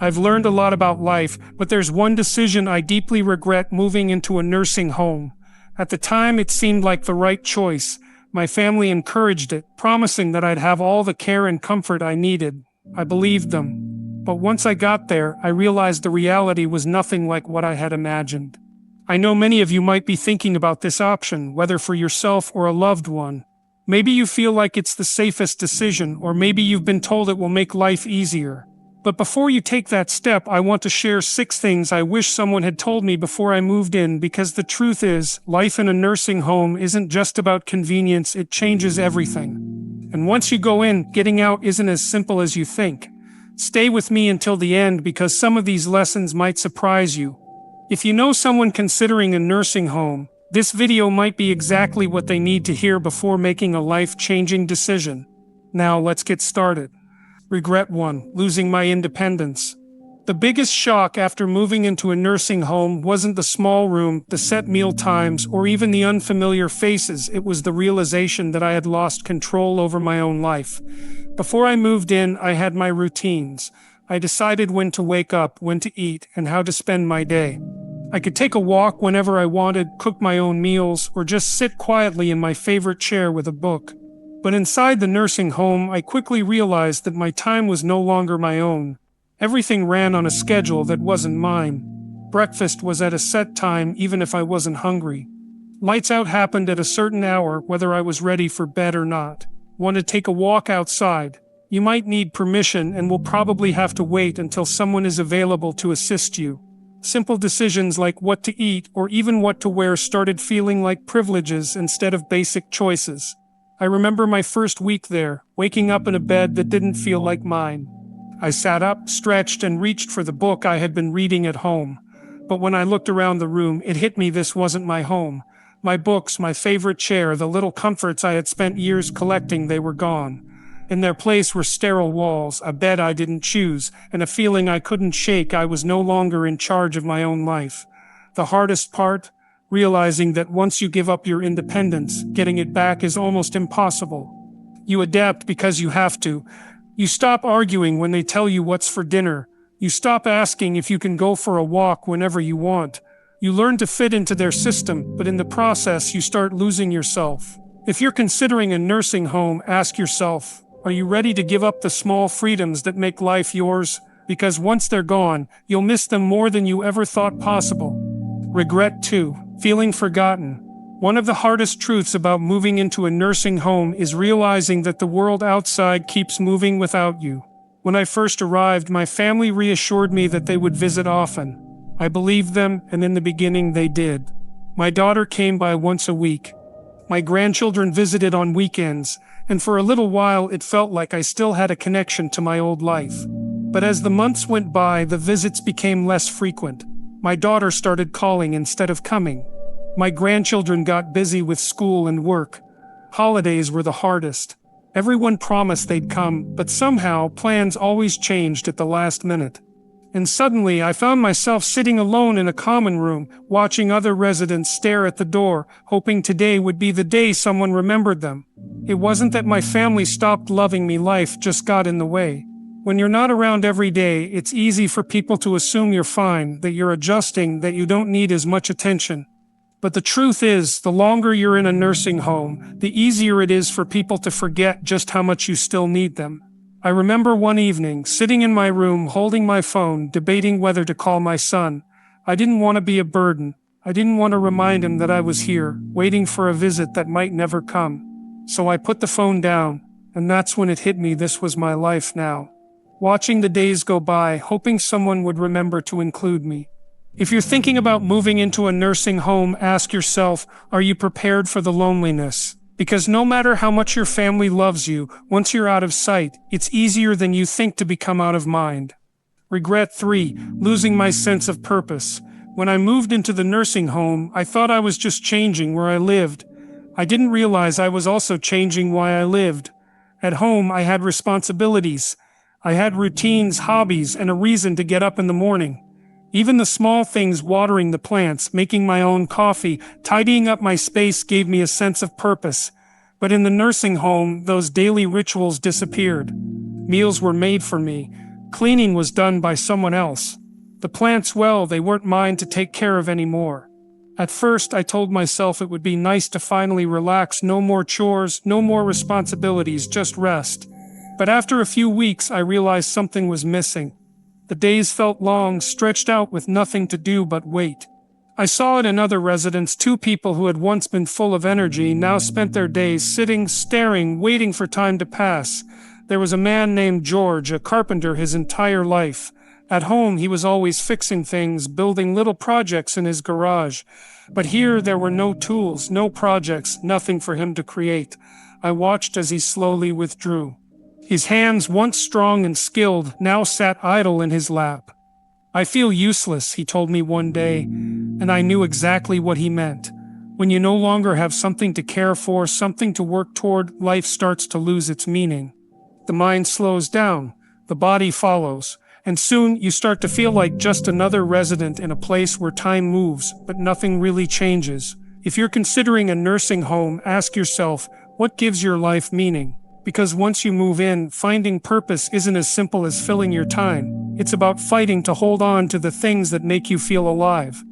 I've learned a lot about life, but there's one decision I deeply regret: moving into a nursing home. At the time, it seemed like the right choice. My family encouraged it, promising that I'd have all the care and comfort I needed. I believed them. But once I got there, I realized the reality was nothing like what I had imagined. I know many of you might be thinking about this option, whether for yourself or a loved one. Maybe you feel like it's the safest decision, or maybe you've been told it will make life easier. But before you take that step, I want to share 6 things I wish someone had told me before I moved in, because the truth is, life in a nursing home isn't just about convenience, it changes everything. And once you go in, getting out isn't as simple as you think. Stay with me until the end, because some of these lessons might surprise you. If you know someone considering a nursing home, this video might be exactly what they need to hear before making a life-changing decision. Now let's get started. Regret 1. Losing my independence. The biggest shock after moving into a nursing home wasn't the small room, the set meal times, or even the unfamiliar faces. It was the realization that I had lost control over my own life. Before I moved in, I had my routines. I decided when to wake up, when to eat, and how to spend my day. I could take a walk whenever I wanted, cook my own meals, or just sit quietly in my favorite chair with a book. But inside the nursing home, I quickly realized that my time was no longer my own. Everything ran on a schedule that wasn't mine. Breakfast was at a set time, even if I wasn't hungry. Lights out happened at a certain hour, whether I was ready for bed or not. Want to take a walk outside? You might need permission and will probably have to wait until someone is available to assist you. Simple decisions like what to eat or even what to wear started feeling like privileges instead of basic choices. I remember my first week there, waking up in a bed that didn't feel like mine. I sat up, stretched, and reached for the book I had been reading at home. But when I looked around the room, it hit me: this wasn't my home. My books, my favorite chair, the little comforts I had spent years collecting, they were gone. In their place were sterile walls, a bed I didn't choose, and a feeling I couldn't shake. I was no longer in charge of my own life. The hardest part? Realizing that once you give up your independence, getting it back is almost impossible. You adapt because you have to. You stop arguing when they tell you what's for dinner. You stop asking if you can go for a walk whenever you want. You learn to fit into their system, but in the process you start losing yourself. If you're considering a nursing home, ask yourself, are you ready to give up the small freedoms that make life yours? Because once they're gone, you'll miss them more than you ever thought possible. Regret 2. Feeling forgotten. One of the hardest truths about moving into a nursing home is realizing that the world outside keeps moving without you. When I first arrived, my family reassured me that they would visit often. I believed them, and in the beginning they did. My daughter came by once a week. My grandchildren visited on weekends, and for a little while it felt like I still had a connection to my old life. But as the months went by, the visits became less frequent. My daughter started calling instead of coming. My grandchildren got busy with school and work. Holidays were the hardest. Everyone promised they'd come, but somehow plans always changed at the last minute. And suddenly I found myself sitting alone in a common room, watching other residents stare at the door, hoping today would be the day someone remembered them. It wasn't that my family stopped loving me, life just got in the way. When you're not around every day, it's easy for people to assume you're fine, that you're adjusting, that you don't need as much attention. But the truth is, the longer you're in a nursing home, the easier it is for people to forget just how much you still need them. I remember one evening, sitting in my room, holding my phone, debating whether to call my son. I didn't want to be a burden. I didn't want to remind him that I was here, waiting for a visit that might never come. So I put the phone down, and that's when it hit me: this was my life now. Watching the days go by, hoping someone would remember to include me. If you're thinking about moving into a nursing home, ask yourself, are you prepared for the loneliness? Because no matter how much your family loves you, once you're out of sight, it's easier than you think to become out of mind. Regret 3. Losing my sense of purpose. When I moved into the nursing home, I thought I was just changing where I lived. I didn't realize I was also changing why I lived. At home, I had responsibilities. I had routines, hobbies, and a reason to get up in the morning. Even the small things, watering the plants, making my own coffee, tidying up my space, gave me a sense of purpose. But in the nursing home, those daily rituals disappeared. Meals were made for me. Cleaning was done by someone else. The plants, well, they weren't mine to take care of anymore. At first, I told myself it would be nice to finally relax, no more chores, no more responsibilities, just rest. But after a few weeks, I realized something was missing. The days felt long, stretched out with nothing to do but wait. I saw it in other residents. Two people who had once been full of energy now spent their days sitting, staring, waiting for time to pass. There was a man named George, a carpenter his entire life. At home, he was always fixing things, building little projects in his garage. But here there were no tools, no projects, nothing for him to create. I watched as he slowly withdrew. His hands, once strong and skilled, now sat idle in his lap. "I feel useless," he told me one day, and I knew exactly what he meant. When you no longer have something to care for, something to work toward, life starts to lose its meaning. The mind slows down, the body follows, and soon you start to feel like just another resident in a place where time moves, but nothing really changes. If you're considering a nursing home, ask yourself, what gives your life meaning? Because once you move in, finding purpose isn't as simple as filling your time. It's about fighting to hold on to the things that make you feel alive.